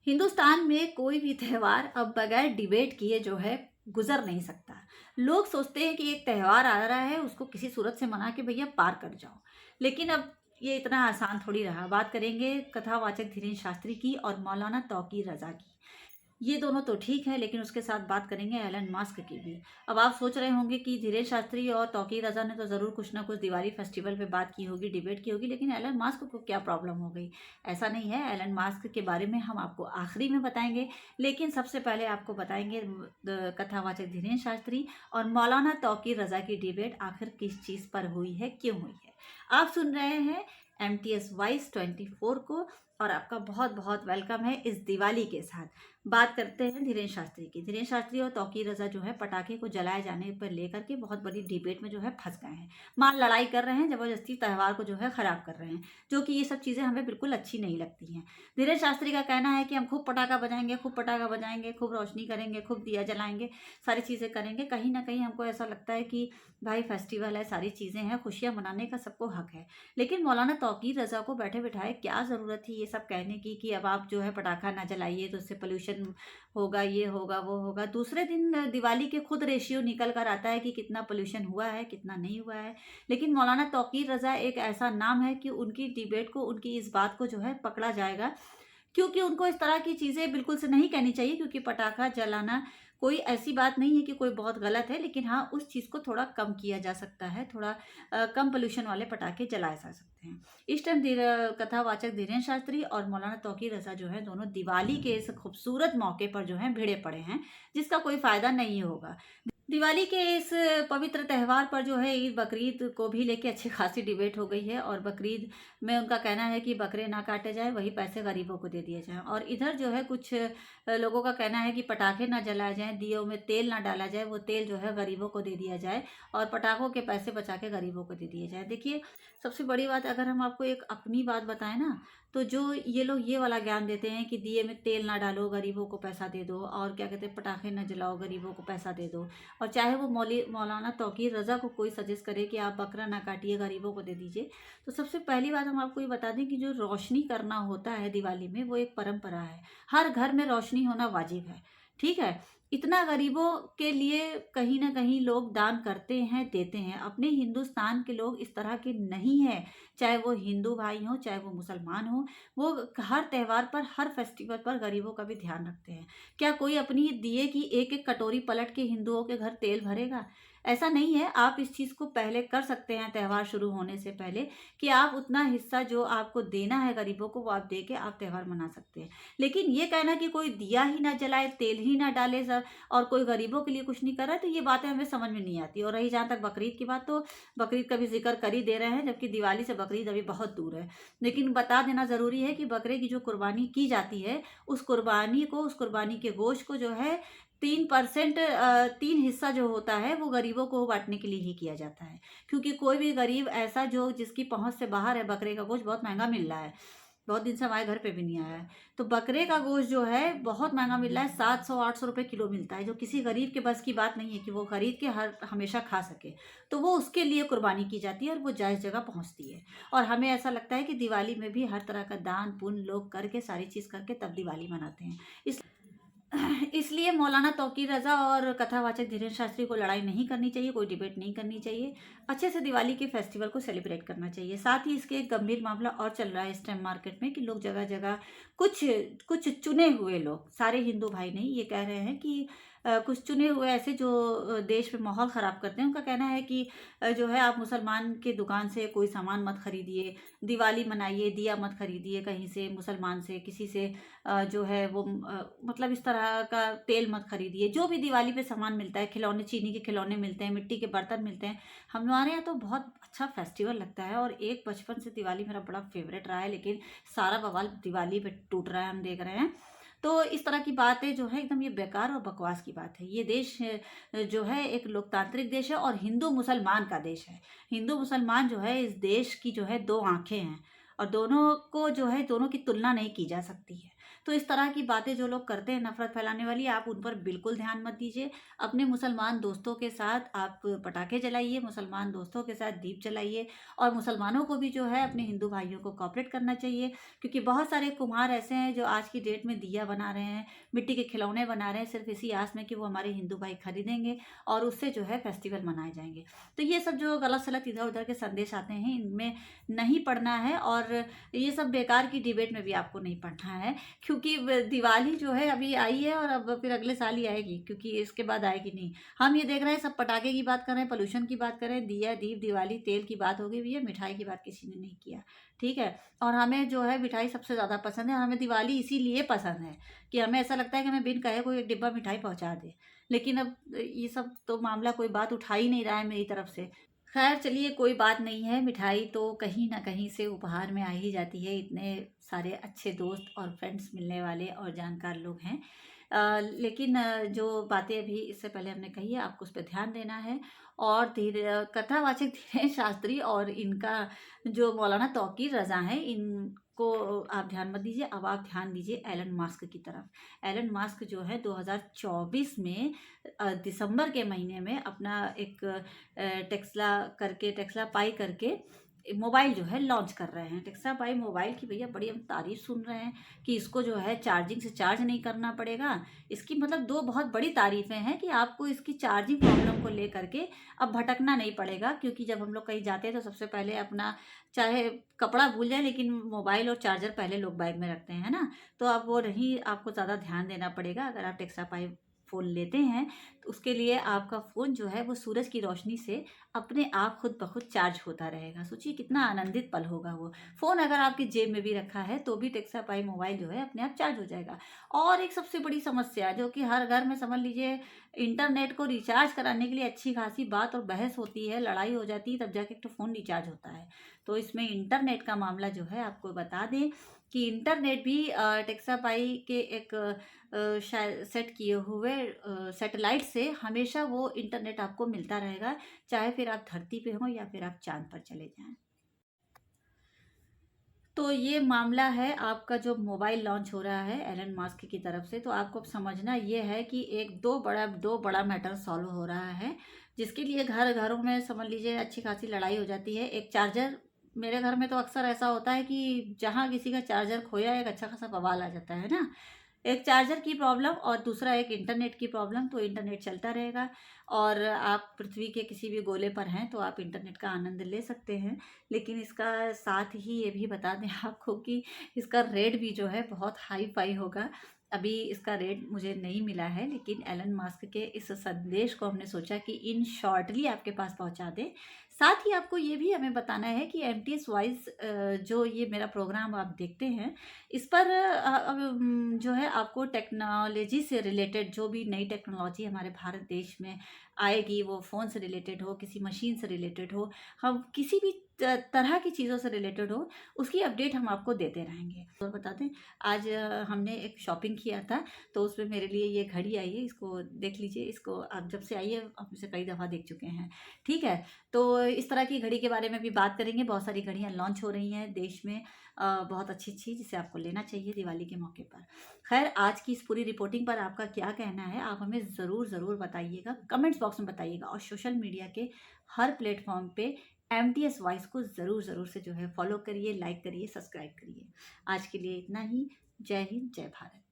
हिंदुस्तान में कोई भी त्यौहार अब बगैर डिबेट किए जो है गुजर नहीं सकता। लोग सोचते हैं कि एक त्यौहार आ रहा है, उसको किसी सूरत से मना के भैया पार कर जाओ। लेकिन अब ये इतना आसान थोड़ी रहा। बात करेंगे कथावाचक धीरेन्द्र शास्त्री की और मौलाना तौकीर रज़ा की। ये दोनों तो ठीक है, लेकिन उसके साथ बात करेंगे एलन मस्क की भी। अब आप सोच रहे होंगे कि धीरेन्द्र शास्त्री और तौकीर रज़ा ने तो ज़रूर कुछ ना कुछ दिवाली फेस्टिवल पे बात की होगी, डिबेट की होगी, लेकिन एलन मस्क को क्या प्रॉब्लम हो गई? ऐसा नहीं है। एलन मस्क के बारे में हम आपको आखिरी में बताएंगे, लेकिन सबसे पहले आपको बताएंगे कथावाचक धीरेन्द्र शास्त्री और मौलाना तौकीर रज़ा की डिबेट आखिर किस चीज़ पर हुई है, क्यों हुई है। आप सुन रहे हैं MTS वाइस 24 को, और आपका बहुत बहुत वेलकम है इस दिवाली के साथ। बात करते हैं धीरेन्द्र शास्त्री की। धीरेन्द्र शास्त्री और तौकीर रज़ा जो है पटाखे को जलाए जाने पर लेकर के बहुत बड़ी डिबेट में जो है फंस गए हैं। मार लड़ाई कर रहे हैं, जबरदस्ती त्यौहार को जो है ख़राब कर रहे हैं, जो कि ये सब चीज़ें हमें बिल्कुल अच्छी नहीं लगती हैं। धीरेन्द्र शास्त्री का कहना है कि हम खूब पटाखा बजाएंगे, खूब पटाखा बजाएंगे, खूब रोशनी करेंगे, खूब दिया जलाएंगे, सारी चीज़ें करेंगे। कहीं ना कहीं हमको ऐसा लगता है कि भाई फेस्टिवल है, सारी चीज़ें हैं, खुशियाँ मनाने का सबको हक है। लेकिन मौलाना तौकीर रज़ा को बैठे बिठाए क्या ज़रूरत थी ये सब कहने की कि अब आप जो है पटाखा ना जलाइए तो उससे पोल्यूशन होगा, ये होगा, वो होगा। दूसरे दिन दिवाली के खुद रेशियो निकल कर आता है कि कितना पोल्यूशन हुआ है, कितना नहीं हुआ है। लेकिन मौलाना तौकीर रज़ा एक ऐसा नाम है कि उनकी डिबेट को, उनकी इस बात को जो है पकड़ा जाएगा, क्योंकि उनको इस तरह की चीज़ें बिल्कुल से नहीं कहनी चाहिए। क्योंकि पटाखा जलाना कोई ऐसी बात नहीं है कि कोई बहुत गलत है, लेकिन हाँ, उस चीज़ को थोड़ा कम किया जा सकता है, थोड़ा कम पोल्यूशन वाले पटाखे जलाए जा सकते हैं। इस टाइम कथावाचक धीरेन्द्र शास्त्री और मौलाना तौकीर रज़ा जो है दोनों दिवाली के इस खूबसूरत मौके पर जो है भिड़े पड़े हैं, जिसका कोई फ़ायदा नहीं होगा। दिवाली के इस पवित्र त्यौहार पर जो है ईद बकरीद को भी लेके अच्छी खासी डिबेट हो गई है, और बकरीद में उनका कहना है कि बकरे ना काटे जाए, वही पैसे गरीबों को दे दिए जाएं। और इधर जो है कुछ लोगों का कहना है कि पटाखे ना जलाए जाएं, दियों में तेल ना डाला जाए, वो तेल जो है गरीबों को दे दिया जाए, और पटाखों के पैसे बचा के गरीबों को दे दिए जाए। देखिए, सबसे बड़ी बात, अगर हम आपको एक अपनी बात बताएं ना, तो जो ये लोग ये वाला ज्ञान देते हैं कि दिए में तेल ना डालो, गरीबों को पैसा दे दो, और क्या कहते हैं पटाखे ना जलाओ, गरीबों को पैसा दे दो, और चाहे वो मौलाना तौकीर रज़ा को कोई सजेस्ट करे कि आप बकरा ना काटिए, गरीबों को दे दीजिए, तो सबसे पहली बात हम आपको ये बता दें कि जो रोशनी करना होता है दिवाली में, वो एक परंपरा है। हर घर में रोशनी होना वाजिब है, ठीक है। इतना गरीबों के लिए कहीं ना कहीं लोग दान करते हैं, देते हैं। अपने हिंदुस्तान के लोग इस तरह के नहीं हैं, चाहे वो हिंदू भाई हो, चाहे वो मुसलमान हो, वो हर त्यौहार पर, हर फेस्टिवल पर गरीबों का भी ध्यान रखते हैं। क्या कोई अपनी दिए की एक एक कटोरी पलट के हिंदुओं के घर तेल भरेगा? ऐसा नहीं है। आप इस चीज़ को पहले कर सकते हैं, त्यौहार शुरू होने से पहले, कि आप उतना हिस्सा जो आपको देना है गरीबों को, वो आप दे के आप त्यौहार मना सकते हैं। लेकिन ये कहना कि कोई दिया ही ना जलाए, तेल ही ना डाले सब, और कोई गरीबों के लिए कुछ नहीं कर रहा है, तो ये बातें हमें समझ में नहीं आती। और रही जहाँ तक बकरीद की बात, तो बकरीद का भी जिक्र कर ही दे रहे हैं, जबकि दिवाली से बकरीद अभी बहुत दूर है। लेकिन बता देना ज़रूरी है कि बकरे की जो कुर्बानी की जाती है, उस कुर्बानी को, उस कुर्बानी के गोश्त को जो है 3% 3 हिस्सा जो होता है वो गरीबों को बाँटने के लिए ही किया जाता है। क्योंकि कोई भी गरीब ऐसा जो जिसकी पहुँच से बाहर है, बकरे का गोश्त बहुत महँगा मिल रहा है। बहुत दिन से हमारे घर पे भी नहीं आया है। तो बकरे का गोश्त जो है बहुत महँगा मिल रहा है, 700-800 रुपए किलो मिलता है, जो किसी गरीब के बस की बात नहीं है कि वो खरीद के हर हमेशा खा सके। तो वो उसके लिए कुर्बानी की जाती है, और वो जायज़ जगह पहुँचती है। और हमें ऐसा लगता है कि दिवाली में भी हर तरह का दान पुण्य लोग करके, सारी चीज़ करके तब दिवाली मनाते हैं। इस इसलिए मौलाना तौकीर रज़ा और कथावाचक धीरेन्द्र शास्त्री को लड़ाई नहीं करनी चाहिए, कोई डिबेट नहीं करनी चाहिए। अच्छे से दिवाली के फेस्टिवल को सेलिब्रेट करना चाहिए। साथ ही इसके एक गंभीर मामला और चल रहा है इस टाइम मार्केट में, कि लोग जगह जगह कुछ कुछ चुने हुए लोग, सारे हिंदू भाई नहीं, ये कह रहे हैं कि कुछ चुने हुए ऐसे जो देश में माहौल ख़राब करते हैं, उनका कहना है कि जो है आप मुसलमान की दुकान से कोई सामान मत खरीदिए, दिवाली मनाइए, दिया मत खरीदिए कहीं से, मुसलमान से, किसी से जो है वो मतलब इस तरह का तेल मत खरीदिए। जो भी दिवाली पे सामान मिलता है, खिलौने, चीनी के खिलौने मिलते हैं, मिट्टी के बर्तन मिलते हैं, हमारे यहाँ तो बहुत अच्छा फेस्टिवल लगता है। और एक बचपन से दिवाली मेरा बड़ा फेवरेट रहा है, लेकिन सारा बवाल दिवाली पे टूट रहा है, हम देख रहे हैं। तो इस तरह की बातें जो है एकदम ये बेकार और बकवास की बात है। ये देश जो है एक लोकतांत्रिक देश है, और हिंदू मुसलमान का देश है। हिंदू मुसलमान जो है इस देश की जो है दो आंखें हैं, और दोनों को जो है, दोनों की तुलना नहीं की जा सकती है। तो इस तरह की बातें जो लोग करते हैं नफरत फैलाने वाली, आप उन पर बिल्कुल ध्यान मत दीजिए। अपने मुसलमान दोस्तों के साथ आप पटाखे जलाइए, मुसलमान दोस्तों के साथ दीप जलाइए, और मुसलमानों को भी जो है अपने हिंदू भाइयों को कोऑपरेट करना चाहिए, क्योंकि बहुत सारे कुम्हार ऐसे हैं जो आज की डेट में दिया बना रहे हैं, मिट्टी के खिलौने बना रहे हैं, सिर्फ इसी आस में कि वो हमारे हिंदू भाई खरीदेंगे और उससे जो है फेस्टिवल मनाए जाएंगे। तो ये सब जो गलत सलत इधर उधर के संदेश आते हैं, इनमें नहीं पढ़ना है, और ये सब बेकार की डिबेट में भी आपको नहीं पढ़ना है, क्योंकि दिवाली जो है अभी आई है और अब फिर अगले साल ही आएगी, क्योंकि इसके बाद आएगी नहीं। हम ये देख रहे हैं सब पटाखे की बात कर रहे हैं, पोल्यूशन की बात कर रहे हैं, दिया दीप दिवाली तेल की बात हो गई भैया, मिठाई की बात किसी ने नहीं किया, ठीक है। और हमें जो है मिठाई सबसे ज़्यादा पसंद है, हमें दिवाली इसीलिए पसंद है कि हमें ऐसा लगता है कि हमें बिन कहे कोई एक डिब्बा मिठाई पहुंचा दे। लेकिन अब ये सब तो मामला कोई बात उठा ही नहीं रहा है मेरी तरफ से। खैर चलिए, कोई बात नहीं है, मिठाई तो कहीं ना कहीं से उपहार में आ ही जाती है, इतने सारे अच्छे दोस्त और फ्रेंड्स मिलने वाले और जानकार लोग हैं। लेकिन जो बातें अभी इससे पहले हमने कही है, आपको उस पर ध्यान देना है। और धीरे कथावाचक धीरेन्द्र शास्त्री और इनका जो मौलाना तौकीर रज़ा हैं, इनको आप ध्यान मत दीजिए। अब आप ध्यान दीजिए एलन मास्क की तरफ। एलन मास्क जो है 2024 में दिसंबर के महीने में अपना एक टेस्ला पाई करके मोबाइल जो है लॉन्च कर रहे हैं। टेक्सा पाई मोबाइल की भैया बड़ी हम तारीफ सुन रहे हैं कि इसको जो है चार्जिंग से चार्ज नहीं करना पड़ेगा। इसकी मतलब दो बहुत बड़ी तारीफें हैं कि आपको इसकी चार्जिंग प्रॉब्लम को लेकर के अब भटकना नहीं पड़ेगा, क्योंकि जब हम लोग कहीं जाते हैं तो सबसे पहले अपना चाहे कपड़ा भूल जाए लेकिन मोबाइल और चार्जर पहले लोग बैग में रखते हैं ना। तो अब वो नहीं, आपको ज़्यादा ध्यान देना पड़ेगा। अगर आप टेक्सा पाई फ़ोन लेते हैं तो उसके लिए आपका फ़ोन जो है वो सूरज की रोशनी से अपने आप खुद ब खुद चार्ज होता रहेगा। सोचिए कितना आनंदित पल होगा वो। फ़ोन अगर आपकी जेब में भी रखा है तो भी टेक्सा पाई मोबाइल जो है अपने आप चार्ज हो जाएगा। और एक सबसे बड़ी समस्या जो कि हर घर में समझ लीजिए, इंटरनेट को रिचार्ज कराने के लिए अच्छी खासी बात और बहस होती है, लड़ाई हो जाती है, तब जाके तो फ़ोन रिचार्ज होता है। तो इसमें इंटरनेट का मामला जो है आपको बता दें कि इंटरनेट भी टेक्सा पाई के एक सेट किए हुए सैटेलाइट से हमेशा वो इंटरनेट आपको मिलता रहेगा, चाहे फिर आप धरती पे हों या फिर आप चाँद पर चले जाएँ। तो ये मामला है आपका जो मोबाइल लॉन्च हो रहा है एलन मास्क की तरफ से। तो आपको अब समझना ये है कि एक दो बड़ा मैटर सॉल्व हो रहा है, जिसके लिए घरों में समझ लीजिए अच्छी खासी लड़ाई हो जाती है। एक चार्जर, मेरे घर में तो अक्सर ऐसा होता है कि जहाँ किसी का चार्जर खोया एक अच्छा खासा बवाल आ जाता है ना। एक चार्जर की प्रॉब्लम और दूसरा एक इंटरनेट की प्रॉब्लम। तो इंटरनेट चलता रहेगा और आप पृथ्वी के किसी भी गोले पर हैं तो आप इंटरनेट का आनंद ले सकते हैं। लेकिन इसका साथ ही ये भी बता दें आपको कि इसका रेट भी जो है बहुत हाई फाई होगा। अभी इसका रेट मुझे नहीं मिला है, लेकिन एलन मास्क के इस संदेश को हमने सोचा कि इन शॉर्टली आपके पास पहुंचा दें। साथ ही आपको ये भी हमें बताना है कि एमटीएस वॉइस जो ये मेरा प्रोग्राम आप देखते हैं, इस पर जो है आपको टेक्नोलॉजी से रिलेटेड जो भी नई टेक्नोलॉजी हमारे भारत देश में आएगी, वो फ़ोन से रिलेटेड हो, किसी मशीन से रिलेटेड हो, हम किसी भी तरह की चीज़ों से रिलेटेड हो, उसकी अपडेट हम आपको देते रहेंगे। और बता दें, आज हमने एक शॉपिंग किया था तो उसमें मेरे लिए ये घड़ी आई है, इसको देख लीजिए। इसको आप जब से आई है आप इसे कई दफ़ा देख चुके हैं, ठीक है। तो इस तरह की घड़ी के बारे में भी बात करेंगे। बहुत सारी घड़ियाँ लॉन्च हो रही हैं देश में, बहुत अच्छी जिसे आपको लेना चाहिए दिवाली के मौके पर। खैर, आज की इस पूरी रिपोर्टिंग पर आपका क्या कहना है, आप हमें ज़रूर बताइएगा, कमेंट्स बॉक्स में बताइएगा। और सोशल मीडिया के हर प्लेटफॉर्म पे एमटीएस वॉइस को ज़रूर से जो है फॉलो करिए, लाइक करिए, सब्सक्राइब करिए। आज के लिए इतना ही। जय हिंद, जय भारत।